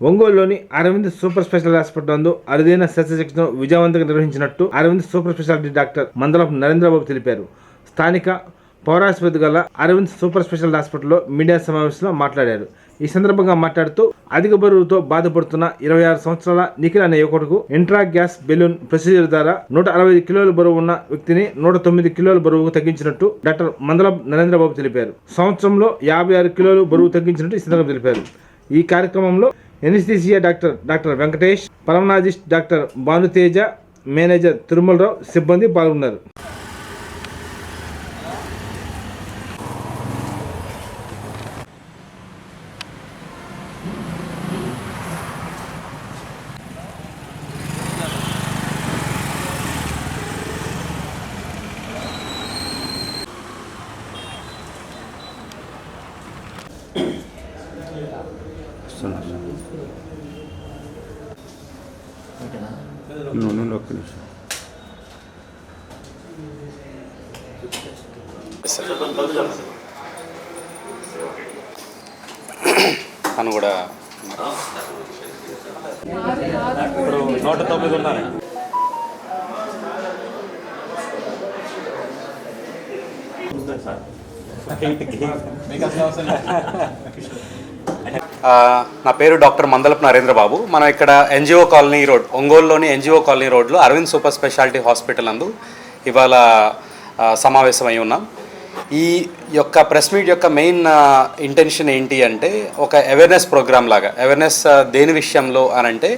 ఒంగోలులోని Arvind super speciality hospital నందు అరుదైన శస్త్రచికిత్సను విజయవంతంగా నిర్వహించినట్టు Arvind super speciality doctor Mandalapu Narendrababu తెలిపారు. స్థానిక పౌరాసుపత్రి గల అరవింద్ సూపర్ స్పెషాలిటీ హాస్పిటల్లో మీడియా సమావేశంలో మాట్లాడారు. ఈ సందర్భంగా మాట్లాడుతూ అధిక బరువుతో బాధపడుతున్న 26 సంవత్సరాల నిఖిల్ అనే యువకుడుకు ఇంట్రా గ్యాస్ బెలూన్ ప్రొసీజర్ ద్వారా 160 కిలోల బరువు ఉన్న వ్యక్తిని 109 కిలోల బరువుకు తగ్గించినట్టు డాక్టర్ మందలపు నరేంద్రబాబు తెలిపారు. సంవత్సరంలో 56 కిలోలు బరువు తగ్గించినట్టు ఈ సందర్భంగా తెలిపారు. ఈ కార్యక్రమంలో anaesthesia doctor Venkatesh, pulmonologist doctor Bhanuteja, manager Tirumalarao, సిబ్బంది పాల్గొన్నారు. ఒక్క నిమిషం. తను కూడా ఇప్పుడు 109 ఉన్నారు. నా పేరు డాక్టర్ మందలపు నరేంద్రబాబు. మనం ఇక్కడ ఎన్జిఓ కాలనీ రోడ్, ఒంగోలులోని ఎన్జిఓ కాలనీ రోడ్లో అరవింద్ సూపర్ స్పెషాలిటీ హాస్పిటల్ నందు ఇవాళ సమావేశమై ఉన్నాం. ఈ యొక్క ప్రెస్ మీట్ యొక్క మెయిన్ ఇంటెన్షన్ ఏంటి అంటే ఒక అవేర్నెస్ ప్రోగ్రామ్ లాగా. అవేర్నెస్ దేని విషయంలో అని అంటే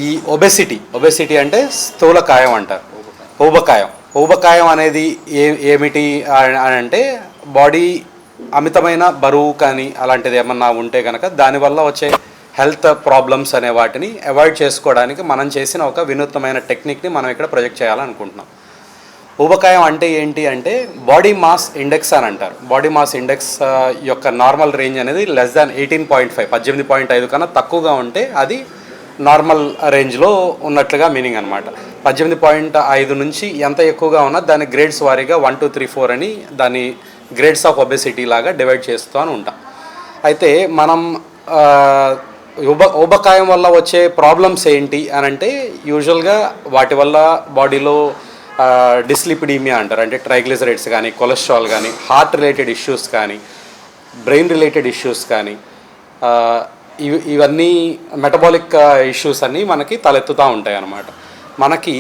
ఈ ఒబెసిటీ అంటే స్థూలకాయం అంటారు, ఊబకాయం అనేది ఏమిటి అని అంటే బాడీ అమితమైన బరువు కానీ అలాంటిది ఏమన్నా ఉంటే కనుక దానివల్ల వచ్చే హెల్త్ ప్రాబ్లమ్స్ అనే వాటిని అవాయిడ్ చేసుకోవడానికి మనం చేసిన ఒక వినూత్నమైన టెక్నిక్ని మనం ఇక్కడ ప్రొజెక్ట్ చేయాలనుకుంటున్నాం. ఊబకాయం అంటే ఏంటి అంటే బాడీ మాస్ ఇండెక్స్ అని అంటారు. బాడీ మాస్ ఇండెక్స్ యొక్క నార్మల్ రేంజ్ అనేది లెస్ దాన్ 18.5, 18.5 కన్నా తక్కువగా ఉంటే అది నార్మల్ రేంజ్లో ఉన్నట్లుగా మీనింగ్ అనమాట. 18.5 నుంచి ఎంత ఎక్కువగా ఉన్నా దాని గ్రేడ్స్ వారీగా 1, 2, 3, 4 అని దాని గ్రేడ్స్ ఆఫ్ ఒబెసిటీ లాగా డివైడ్ చేస్తూ ఉంటాం. అయితే మనం ఊబకాయం వల్ల వచ్చే ప్రాబ్లమ్స్ ఏంటి అని అంటే యూజువల్గా వాటి వల్ల బాడీలో డిస్లిపిడీమియా అంటారు, అంటే ట్రైగ్లిజరైడ్స్ కానీ, కొలెస్ట్రాల్ కానీ, హార్ట్ రిలేటెడ్ ఇష్యూస్ కానీ, బ్రెయిన్ రిలేటెడ్ ఇష్యూస్ కానీ, ఇవన్నీ మెటబాలిక్ ఇష్యూస్ అన్నీ మనకి తలెత్తుతూ ఉంటాయి అన్నమాట. మనకి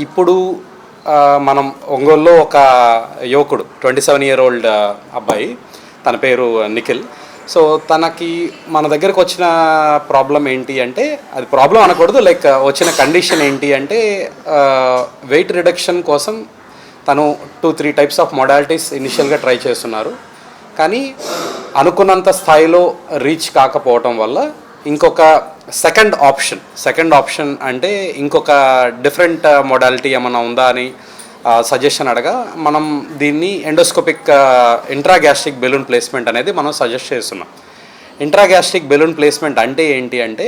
ఇప్పుడు మనం ఒంగోలులో ఒక యువకుడు 27 year old అబ్బాయి, తన పేరు నిఖిల్. సో తనకి మన దగ్గరకు వచ్చిన ప్రాబ్లం ఏంటి అంటే, అది ప్రాబ్లం అనకూడదు, లైక్ వచ్చిన కండిషన్ ఏంటి అంటే వెయిట్ రిడక్షన్ కోసం తను 2-3 types ఆఫ్ మొడాలిటీస్ ఇనిషియల్గా ట్రై చేస్తున్నారు. కానీ అనుకున్నంత స్థాయిలో రీచ్ కాకపోవటం వల్ల ఇంకొక సెకండ్ ఆప్షన్ అంటే ఇంకొక డిఫరెంట్ మొడాలిటీ ఏమన్నా ఉందా అని సజెషన్ అడగా మనం దీన్ని ఎండోస్కోపిక్ ఇంట్రాగ్యాస్ట్రిక్ బెలూన్ ప్లేస్మెంట్ అనేది మనం సజెస్ట్ చేస్తున్నాం. ఇంట్రాగ్యాస్ట్రిక్ బెలూన్ ప్లేస్మెంట్ అంటే ఏంటి అంటే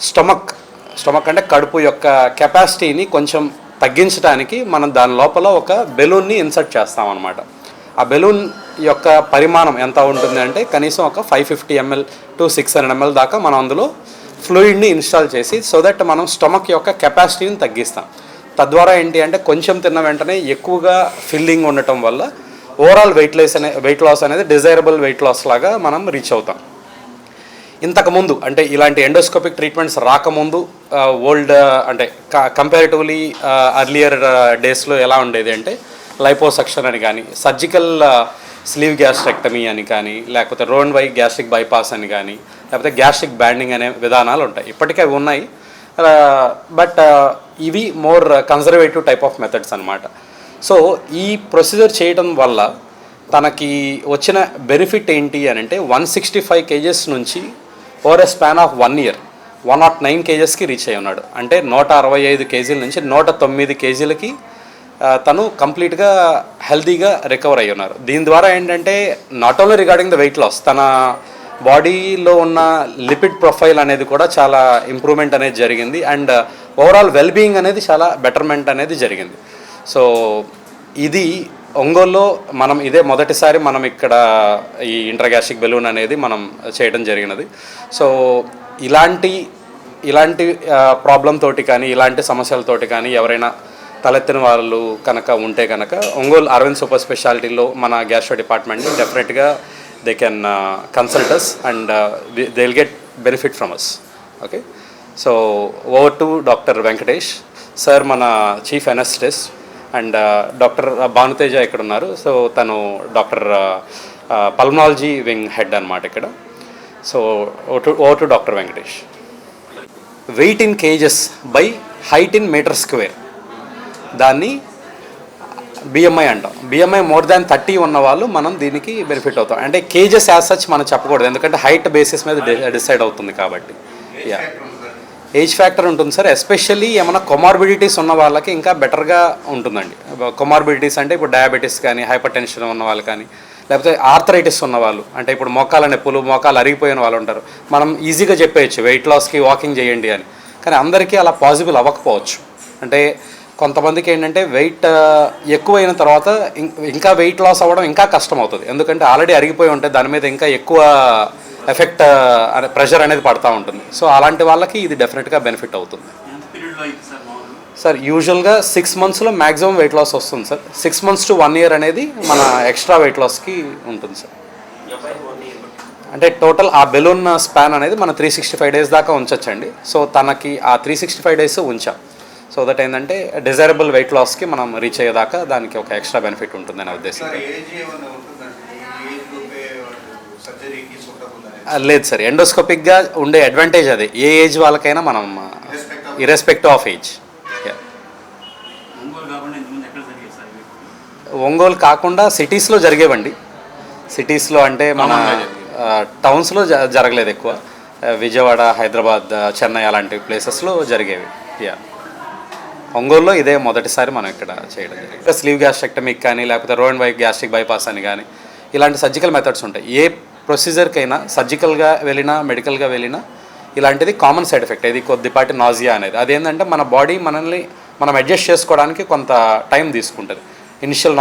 స్టమక్ అంటే కడుపు యొక్క కెపాసిటీని కొంచెం తగ్గించడానికి మనం దాని లోపల ఒక బెలూన్ని ఇన్సర్ట్ చేస్తామన్నమాట. ఆ బెలూన్ యొక్క పరిమాణం ఎంత ఉంటుంది అంటే కనీసం ఒక 550 ml to 600 ml దాకా మనం అందులో ఫ్లూయిడ్ని ఇన్స్టాల్ చేసి సో దట్ మనం స్టమక్ యొక్క కెపాసిటీని తగ్గిస్తాం. తద్వారా ఏంటి అంటే కొంచెం తిన్న వెంటనే ఎక్కువగా ఫిల్లింగ్ ఉండటం వల్ల ఓవరాల్ వెయిట్ లాస్ అనేది డిజైరబుల్ వెయిట్ లాస్ లాగా మనం రీచ్ అవుతాం. ఇంతకుముందు అంటే ఇలాంటి ఎండోస్కోపిక్ ట్రీట్మెంట్స్ రాకముందు ఓల్డ్ అంటే కంపారిటివ్లీ అర్లియర్ డేస్లో ఎలా ఉండేది అంటే లైపోసక్షన్ అని కానీ, సర్జికల్ స్లీవ్ గ్యాస్ట్రెక్టమీ అని కానీ, లేకపోతే రోన్ వై గ్యాస్ట్రిక్ బైపాస్ అని కానీ, లేకపోతే గ్యాస్ట్రిక్ బ్యాండింగ్ అనే విధానాలు ఉంటాయి. ఇప్పటికే అవి ఉన్నాయి, బట్ ఇవి more conservative type of methods అనమాట. సో ఈ ప్రొసీజర్ చేయడం వల్ల తనకి వచ్చిన బెనిఫిట్ ఏంటి అని అంటే 165 kgs నుంచి over a span of 1 year 109 kgsకి రీచ్ అయి ఉన్నాడు. అంటే 165 kg నుంచి 109 kgలకి తను కంప్లీట్గా హెల్తీగా రికవర్ అయ్యి ఉన్నారు. దీని ద్వారా ఏంటంటే not only regarding the weight loss, తన బాడీలో ఉన్న లిపిడ్ ప్రొఫైల్ అనేది కూడా చాలా ఇంప్రూవ్మెంట్ అనేది జరిగింది అండ్ ఓవరాల్ వెల్బీయింగ్ అనేది చాలా బెటర్మెంట్ అనేది జరిగింది. సో ఇది ఒంగోలులో మనం ఇదే మొదటిసారి మనం ఇక్కడ ఈ ఇంట్రాగ్యాస్ట్రిక్ బెలూన్ అనేది మనం చేయడం జరిగినది. సో ఇలాంటి ఇలాంటి ప్రాబ్లం తోటి కానీ ఇలాంటి సమస్యలతోటి కానీ ఎవరైనా తలెత్తిన వాళ్ళు కనుక ఉంటే కనుక ఒంగోలు అరవింద్ సూపర్ స్పెషాలిటీలో మన గ్యాస్ట్రో డిపార్ట్మెంట్ని డెఫినెట్గా they can consult us and they will get benefit from us. Okay, so over to doctor Venkatesh sir, మన chief anaesthetist, and doctor Bhanuteja ఇక్కడ ఉన్నారు. సో తను డాక్టర్ పల్మనాలజీ వింగ్ హెడ్ అనమాట ఇక్కడ. So over to doctor Venkatesh. Weight in kgs by height in metre square, దాన్ని BMI అంటాం. BMI more than 30 ఉన్న వాళ్ళు మనం దీనికి బెనిఫిట్ అవుతాం. అంటే కేజెస్ యాజ్ సచ్ మనం చెప్పకూడదు, ఎందుకంటే హైట్ బేసిస్ మీద డిసైడ్ అవుతుంది కాబట్టి. యా, ఏజ్ ఫ్యాక్టర్ ఉంటుంది సార్. ఎస్పెషల్లీ ఏమైనా కొమార్బిడిటీస్ ఉన్న వాళ్ళకి ఇంకా బెటర్గా ఉంటుందండి. కొమార్బిడిటీస్ అంటే ఇప్పుడు డయాబెటీస్ కానీ, హైపర్ టెన్షన్ ఉన్న వాళ్ళు కానీ, లేకపోతే ఆర్థరైటిస్ ఉన్నవాళ్ళు, అంటే ఇప్పుడు మోకాల నొప్పులు, మోకాలు అరిగిపోయిన వాళ్ళు ఉంటారు. మనం ఈజీగా చెప్పేయచ్చు వెయిట్ లాస్కి వాకింగ్ చేయండి అని, కానీ అందరికీ అలా పాసిబుల్ అవ్వకపోవచ్చు. అంటే కొంతమందికి ఏంటంటే వెయిట్ ఎక్కువైన తర్వాత ఇంకా వెయిట్ లాస్ అవ్వడం ఇంకా కష్టం అవుతుంది, ఎందుకంటే ఆల్రెడీ అరిగిపోయి ఉంటే దాని మీద ఇంకా ఎక్కువ ఎఫెక్ట్ ప్రెషర్ అనేది పడుతూ ఉంటుంది. సో అలాంటి వాళ్ళకి ఇది డెఫినెట్గా బెనిఫిట్ అవుతుంది సార్. యూజువల్గా 6 monthsలో మ్యాక్సిమం వెయిట్ లాస్ వస్తుంది సార్. 6 months to 1 year అనేది మన ఎక్స్ట్రా వెయిట్ లాస్కి ఉంటుంది సార్. అంటే టోటల్ ఆ బెలూన్ స్పాన్ అనేది మన 365 days దాకా ఉంచచ్చండి. సో తనకి ఆ 365 days ఉంచాం. సో దట్ ఏంటంటే డిజైరబుల్ వెయిట్ లాస్కి మనం రీచ్ అయ్యేదాకా దానికి ఒక ఎక్స్ట్రా బెనిఫిట్ ఉంటుందని ఉద్దేశం. లేదు సార్, ఎండోస్కోపిక్గా ఉండే అడ్వాంటేజ్ అది. ఏ ఏజ్ వాళ్ళకైనా మనం ఇర్రెస్పెక్టివ్ ఆఫ్ ఏజ్. ఒంగోలు కాకుండా సిటీస్లో జరిగేవండి. సిటీస్లో అంటే మన టౌన్స్లో జరగలేదు ఎక్కువ. విజయవాడ, హైదరాబాద్, చెన్నై అలాంటి ప్లేసెస్లో జరిగేవి. యా, ఒంగోలులో ఇదే మొదటిసారి మనం ఇక్కడ చేయడం జరిగింది. స్లీవ్ గ్యాస్ట్రెక్టమీకి కానీ, లేకపోతే రో అండ్ వై గ్యాస్ట్రిక్ బైపాస్ అని కానీ, ఇలాంటి సర్జికల్ మెథడ్స్ ఉంటాయి. ఏ ప్రొసీజర్కైనా సర్జికల్గా వెళ్ళినా, మెడికల్గా వెళ్ళినా ఇలాంటిది కామన్ సైడ్ ఎఫెక్ట్. ఇది కొద్దిపాటి నాజియా అనేది. అదేంటంటే మన బాడీ మనల్ని మనం అడ్జస్ట్ చేసుకోవడానికి కొంత టైం తీసుకుంటుంది. ఇనిషియల్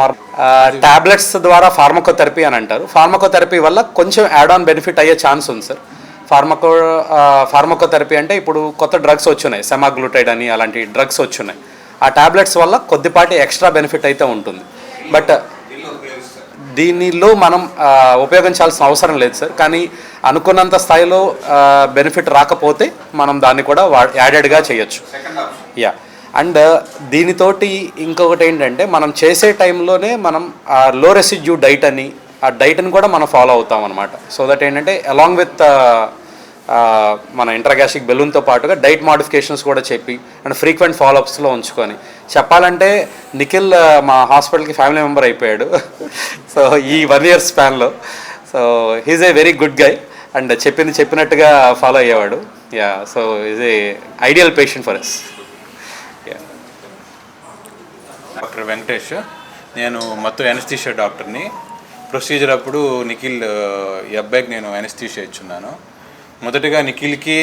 ట్యాబ్లెట్స్ ద్వారా ఫార్మకోథెరపీ అని అంటారు. ఫార్మకోథెరపీ వల్ల కొంచెం యాడ్ ఆన్ బెనిఫిట్ అయ్యే ఛాన్స్ ఉంది సార్. ఫార్మకోథెరపీ అంటే ఇప్పుడు కొత్త డ్రగ్స్ వచ్చున్నాయి, సెమాగ్లూటైడ్ అని అలాంటి డ్రగ్స్ వచ్చున్నాయి. ఆ ట్యాబ్లెట్స్ వల్ల కొద్దిపాటి ఎక్స్ట్రా బెనిఫిట్ అయితే ఉంటుంది. బట్ దీనిలో మనం ఉపయోగించాల్సిన అవసరం లేదు సార్. కానీ అనుకున్నంత స్థాయిలో బెనిఫిట్ రాకపోతే మనం దాన్ని కూడా యాడెడ్గా చేయొచ్చు. యా, అండ్ దీనితోటి ఇంకొకటి ఏంటంటే మనం చేసే టైంలోనే మనం లో రెసిడ్యూ డైట్ అని, ఆ డైట్ని కూడా మనం ఫాలో అవుతాం అనమాట. సో దట్ ఏంటంటే అలాంగ్ విత్ మన ఇంట్రాగ్యాస్ట్రిక్ బెలూన్తో పాటుగా డైట్ మాడిఫికేషన్స్ కూడా చెప్పి అండ్ ఫ్రీక్వెంట్ ఫాలోఅప్స్లో ఉంచుకొని. చెప్పాలంటే నిఖిల్ మా హాస్పిటల్కి ఫ్యామిలీ మెంబర్ అయిపోయాడు. సో ఈ 1 year స్పాన్లో. So he's a very good guy and చెప్పినట్టుగా ఫాలో అయ్యేవాడు. Yeah, so is a ideal patient for us. Doctor Venkatesh, నేను మొత్తం ఎనస్థీషియా డాక్టర్ని. ప్రొసీజర్ అప్పుడు నిఖిల్ ఈ అబ్బాయికి నేను ఎనస్థీషియా ఇచ్చున్నాను. మొదటిగా నిఖిల్కి,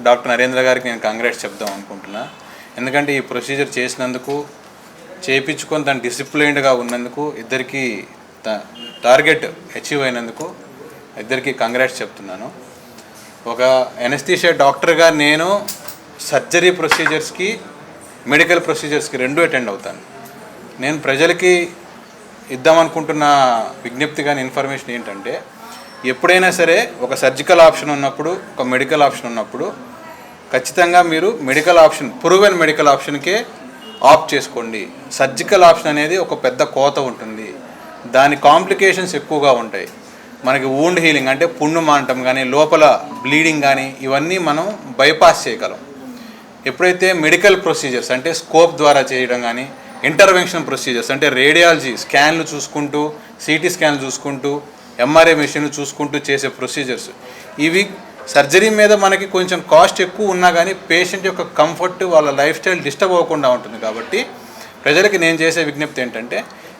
డాక్టర్ నరేంద్ర గారికి నేను కంగ్రాట్స్ చెప్దాం అనుకుంటున్నా. ఎందుకంటే ఈ ప్రొసీజర్ చేసినందుకు, చేయించుకొని తను డిసిప్లైన్డ్గా ఉన్నందుకు, ఇద్దరికి టార్గెట్ అచీవ్ అయినందుకు ఇద్దరికి కంగ్రాట్స్ చెప్తున్నాను. ఒక ఎనస్థీషియా డాక్టర్గా నేను సర్జరీ ప్రొసీజర్స్కి, మెడికల్ ప్రొసీజర్స్కి 2 అటెండ్ అవుతాను. నేను ప్రజలకి ఇద్దామనుకుంటున్న విజ్ఞప్తి కానీ ఇన్ఫర్మేషన్ ఏంటంటే, ఎప్పుడైనా సరే ఒక సర్జికల్ ఆప్షన్ ఉన్నప్పుడు, ఒక మెడికల్ ఆప్షన్ ఉన్నప్పుడు ఖచ్చితంగా మీరు మెడికల్ ఆప్షన్, ప్రూవెన్ మెడికల్ ఆప్షన్కే ఆప్ట్ చేసుకోండి. సర్జికల్ ఆప్షన్ అనేది ఒక పెద్ద కోత ఉంటుంది, దాని కాంప్లికేషన్స్ ఎక్కువగా ఉంటాయి. మనకి వూండ్ హీలింగ్ అంటే పుండు మానటం కానీ, లోపల బ్లీడింగ్ కానీ, ఇవన్నీ మనం బైపాస్ చేయగలం. ఎప్పుడైతే మెడికల్ ప్రొసీజర్స్ అంటే స్కోప్ ద్వారా చేయడం కానీ, ఇంటర్వెన్షన్ ప్రొసీజర్స్ అంటే రేడియాలజీ స్కాన్లు చూసుకుంటూ, సిటీ స్కాన్లు చూసుకుంటూ, ఎంఆర్ఐ మెషిన్లు చూసుకుంటూ చేసే ప్రొసీజర్స్, ఇవి సర్జరీ మీద మనకి కొంచెం కాస్ట్ ఎక్కువ ఉన్నా కానీ పేషెంట్ యొక్క కంఫర్ట్, వాళ్ళ లైఫ్ స్టైల్ డిస్టర్బ్ అవ్వకుండా ఉంటుంది. కాబట్టి ప్రజలకి నేను చేసే విజ్ఞప్తి ఏంటంటే,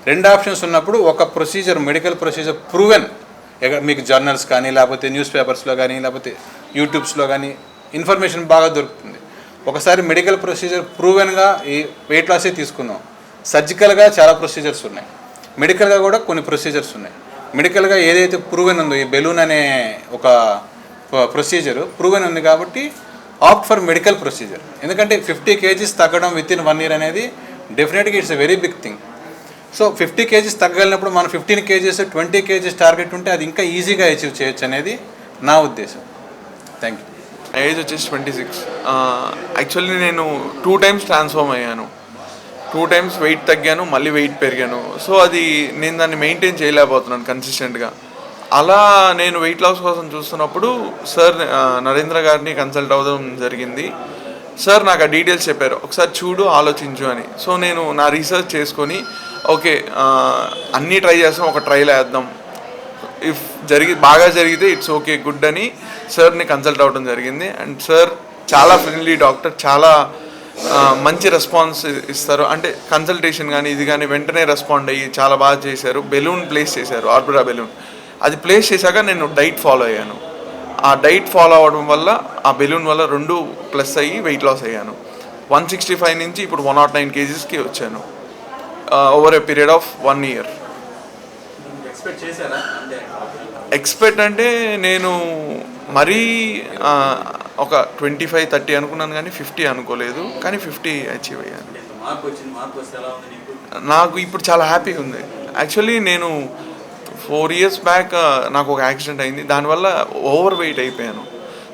2 ఆప్షన్స్ ఉన్నప్పుడు ఒక ప్రొసీజర్, మెడికల్ ప్రొసీజర్ ప్రూవెన్, మీకు జర్నల్స్ కానీ, లేకపోతే న్యూస్ పేపర్స్లో కానీ, లేకపోతే యూట్యూబ్స్లో కానీ ఇన్ఫర్మేషన్ బాగా దొరుకుతుంది. ఒకసారి మెడికల్ ప్రొసీజర్ ప్రూవెన్గా ఈ వెయిట్ లాసే తీసుకుందాం, సర్జికల్గా చాలా ప్రొసీజర్స్ ఉన్నాయి, మెడికల్గా కూడా కొన్ని ప్రొసీజర్స్ ఉన్నాయి. మెడికల్గా ఏదైతే ప్రూవెన్ ఉందో, ఈ బెలూన్ అనే ఒక ప్రొసీజర్ ప్రూవెన్ ఉంది కాబట్టి ఆప్ట్ ఫర్ మెడికల్ ప్రొసీజర్. ఎందుకంటే 50 kgs తగ్గడం విత్ ఇన్ 1 year అనేది డెఫినెట్గా it's a very big thing. So 50 kgs తగ్గలినప్పుడు మనం 15 kgs 20 kgs టార్గెట్ ఉంటే అది ఇంకా ఈజీగా అచీవ్ చేయొచ్చు అనేది నా ఉద్దేశం. Thank you. ఏజ్ వచ్చేసి 26. యాక్చువల్లీ నేను 2 times ట్రాన్స్ఫార్మ్ అయ్యాను. 2 times వెయిట్ తగ్గాను, మళ్ళీ వెయిట్ పెరిగాను. సో అది నేను దాన్ని మెయింటైన్ చేయలేకపోతున్నాను కన్సిస్టెంట్గా. అలా నేను వెయిట్ లాస్ కోసం చూస్తున్నప్పుడు సార్ నరేంద్ర గారిని కన్సల్ట్ అవ్వడం జరిగింది. సార్ నాకు ఆ డీటెయిల్స్ చెప్పారు, ఒకసారి చూడు, ఆలోచించు అని. సో నేను నా రీసెర్చ్ చేసుకొని ఓకే అన్నీ ట్రై చేస్తాం, ఒక ట్రైల్ వేద్దాం, ఇఫ్ బాగా జరిగితే ఇట్స్ ఓకే గుడ్ అని సార్ని కన్సల్ట్ అవ్వడం జరిగింది. అండ్ సార్ చాలా ఫ్రెండ్లీ డాక్టర్, చాలా మంచి రెస్పాన్స్ ఇస్తారు. అంటే కన్సల్టేషన్ కానీ ఇది కానీ వెంటనే రెస్పాండ్ అయ్యి చాలా బాగా చేశారు. బెలూన్ ప్లేస్ చేశారు, ఆర్బిరా బెలూన్. అది ప్లేస్ చేశాక నేను డైట్ ఫాలో అయ్యాను. ఆ డైట్ ఫాలో అవ్వడం వల్ల ఆ బెలూన్ వల్ల 2 ప్లస్ అయ్యి వెయిట్ లాస్ అయ్యాను. 165 నుంచి ఇప్పుడు 109 kgsకి వచ్చాను over a period of 1 year. Expect అంటే నేను మరీ ఒక 25-30 అనుకున్నాను కానీ 50 అనుకోలేదు, కానీ 50 అచీవ్ అయ్యాను. నాకు ఇప్పుడు చాలా హ్యాపీగా ఉంది. యాక్చువల్లీ నేను 4 years బ్యాక్ నాకు ఒక యాక్సిడెంట్ అయింది, దానివల్ల ఓవర్ వెయిట్ అయిపోయాను.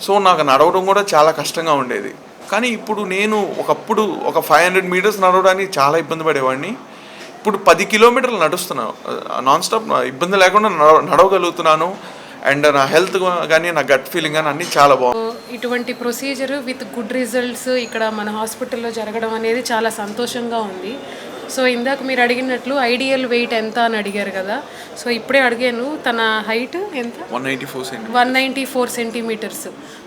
సో నాకు నడవడం కూడా చాలా కష్టంగా ఉండేది. కానీ ఇప్పుడు నేను ఒకప్పుడు ఒక 500 meters నడవడానికి చాలా ఇబ్బంది పడేవాడిని. ఇప్పుడు 10 kilometers నడుస్తున్నాను నాన్ స్టాప్, ఇబ్బంది లేకుండా నడవగలుగుతున్నాను. అండ్ నా హెల్త్ కానీ నా గట్ ఫీలింగ్ కానీ అన్నీ చాలా బాగుంది. ఇటువంటి ప్రొసీజర్ విత్ గుడ్ రిజల్ట్స్ ఇక్కడ మన హాస్పిటల్లో జరగడం అనేది చాలా సంతోషంగా ఉంది. సో ఇందాక మీరు అడిగినట్లు ఐడియల్ వెయిట్ ఎంత అని అడిగారు కదా, సో ఇప్పుడే అడిగాను. తన హైట్ ఎంత? 194 centimeters.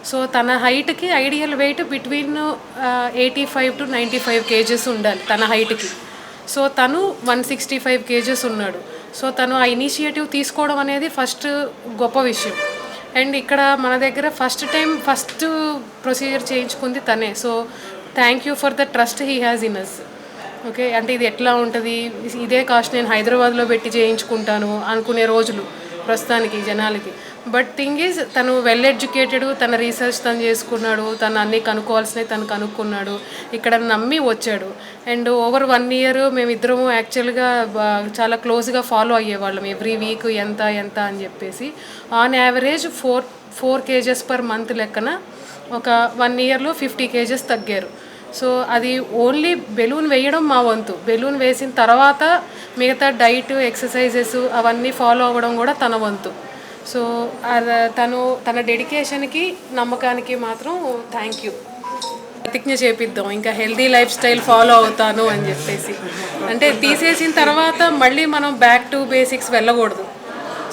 సో తన హైట్కి ideal weight between 85 to 95 kgs ఉండాలి తన హైట్కి. సో తను 165 kgs ఉన్నాడు. సో తను ఆ ఇనిషియేటివ్ తీసుకోవడం అనేది ఫస్ట్ గొప్ప విషయం. అండ్ ఇక్కడ మన దగ్గర ఫస్ట్ ప్రొసీజర్ చేయించుకుంది తనే. So thank you for the trust he has in us. Okay, అంటే ఇది ఎట్లా ఉంటుంది, ఇదే కాస్ట్ నేను హైదరాబాద్లో పెట్టి చేయించుకుంటాను అనుకునే రోజులు ప్రస్తుతానికి జనాలకి. బట్ థింగ్ ఈజ్ తను వెల్ ఎడ్యుకేటెడ్, తన రీసెర్చ్ తను చేసుకున్నాడు, తను అన్నీ కనుక్కోవాల్సినవి తను కనుక్కున్నాడు, ఇక్కడ నమ్మి వచ్చాడు. అండ్ ఓవర్ 1 year మేమిద్దరము యాక్చువల్గా చాలా క్లోజ్గా ఫాలో అయ్యేవాళ్ళం, ఎవ్రీ వీక్ ఎంత అని చెప్పేసి. On average 4 kgs per month లెక్కన ఒక 1 yearలో 50 kgs తగ్గారు. సో అది ఓన్లీ బెలూన్ వేయడం మా వంతు. బెలూన్ వేసిన తర్వాత మిగతా డైట్, ఎక్సర్సైజెస్ అవన్నీ ఫాలో అవ్వడం కూడా తన వంతు. సో తన డెడికేషన్కి, నమ్మకానికి మాత్రం థ్యాంక్ యూ. ప్రతిజ్ఞ చేపిద్దాం ఇంకా హెల్దీ లైఫ్ స్టైల్ ఫాలో అవుతాను అని చెప్పేసి. అంటే తీసేసిన తర్వాత మళ్ళీ మనం బ్యాక్ టు బేసిక్స్ వెళ్ళకూడదు.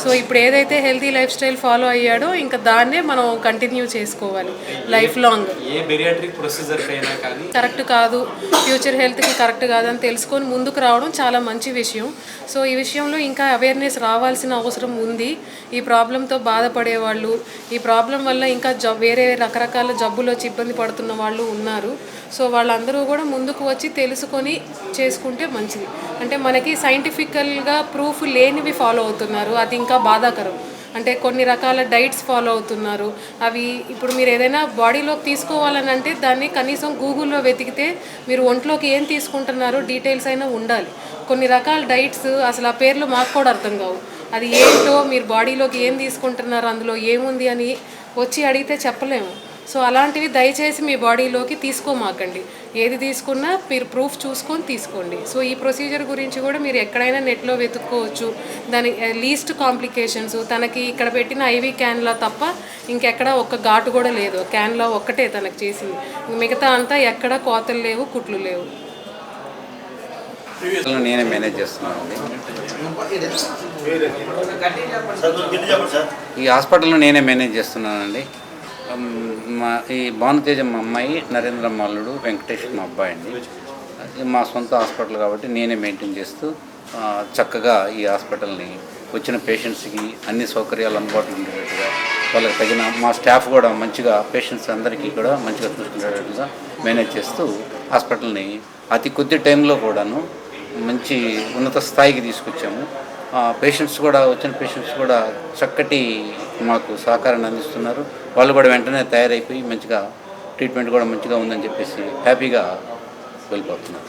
సో ఇప్పుడు ఏదైతే హెల్తీ లైఫ్ స్టైల్ ఫాలో అయ్యాడో ఇంకా దాన్నే మనం కంటిన్యూ చేసుకోవాలి లైఫ్ లాంగ్. ఏ బెరియాట్రిక్ ప్రొసీజర్ అయినా కానీ కరెక్ట్ కాదు, ఫ్యూచర్ హెల్త్కి కరెక్ట్ కాదని తెలుసుకొని ముందుకు రావడం చాలా మంచి విషయం. సో ఈ విషయంలో ఇంకా అవేర్నెస్ రావాల్సిన అవసరం ఉంది. ఈ ప్రాబ్లంతో బాధపడేవాళ్ళు, ఈ ప్రాబ్లం వల్ల ఇంకా వేరే రకరకాల జబ్బులు వచ్చి ఇబ్బంది పడుతున్న వాళ్ళు ఉన్నారు. సో వాళ్ళందరూ కూడా ముందుకు వచ్చి తెలుసుకొని చేసుకుంటే మంచిది. అంటే మనకి సైంటిఫికల్గా ప్రూఫ్ లేనివి ఫాలో అవుతున్నారు, అది ఇంకా బాధాకరం. అంటే కొన్ని రకాల డైట్స్ ఫాలో అవుతున్నారు, అవి ఇప్పుడు మీరు ఏదైనా బాడీలోకి తీసుకోవాలని అంటే దాన్ని కనీసం గూగుల్లో వెతికితే మీరు ఒంట్లోకి ఏం తీసుకుంటున్నారో డీటెయిల్స్ అయినా ఉండాలి. కొన్ని రకాల డైట్స్ అసలు ఆ పేర్లు మాకు కూడా అర్థం కావు. అది ఏంటో, మీరు బాడీలోకి ఏం తీసుకుంటున్నారో అందులో ఏముంది అని వచ్చి అడిగితే చెప్పలేము. సో అలాంటివి దయచేసి మీ బాడీలోకి తీసుకోమాకండి. ఏది తీసుకున్నా మీరు ప్రూఫ్ చూసుకొని తీసుకోండి. సో ఈ ప్రొసీజర్ గురించి కూడా మీరు ఎక్కడైనా నెట్లో వెతుక్కోవచ్చు. దాని లీస్ట్ కాంప్లికేషన్స్, తనకి ఇక్కడ పెట్టిన ఐవీ క్యాన్లా తప్ప ఇంకెక్కడ ఒక్క ఘాటు కూడా లేదు. క్యాన్లా ఒక్కటే తనకు చేసింది, మిగతా అంతా ఎక్కడ కోతలు లేవు, కుట్లు లేవు. నేనే మేనేజ్ చేస్తున్నానండి ఈ హాస్పిటల్లో. నేనే మేనేజ్ చేస్తున్నానండి. ఈ భానుతేజ మా అమ్మాయి, నరేంద్ర మాల్లుడు, వెంకటేష్ మా అబ్బాయి అండి. మా సొంత హాస్పిటల్ కాబట్టి నేనే మెయింటైన్ చేస్తూ చక్కగా ఈ హాస్పిటల్ని వచ్చిన పేషెంట్స్కి అన్ని సౌకర్యాలు అందుబాటులో ఉండేటట్టుగా, వాళ్ళకి తగిన మా స్టాఫ్ కూడా మంచిగా పేషెంట్స్ అందరికీ కూడా మంచిగా చూసుకునేటట్టుగా మేనేజ్ చేస్తూ హాస్పిటల్ని అతి కొద్ది టైంలో కూడాను మంచి ఉన్నత స్థాయికి తీసుకొచ్చాము. పేషెంట్స్ కూడా వచ్చిన పేషెంట్స్ కూడా చక్కటి మాకు సహకారాన్ని అందిస్తున్నారు. వాళ్ళు కూడా వెంటనే తయారైపోయి మంచిగా ట్రీట్మెంట్ కూడా మంచిగా ఉందని చెప్పేసి హ్యాపీగా వెళ్ళిపోతున్నారు.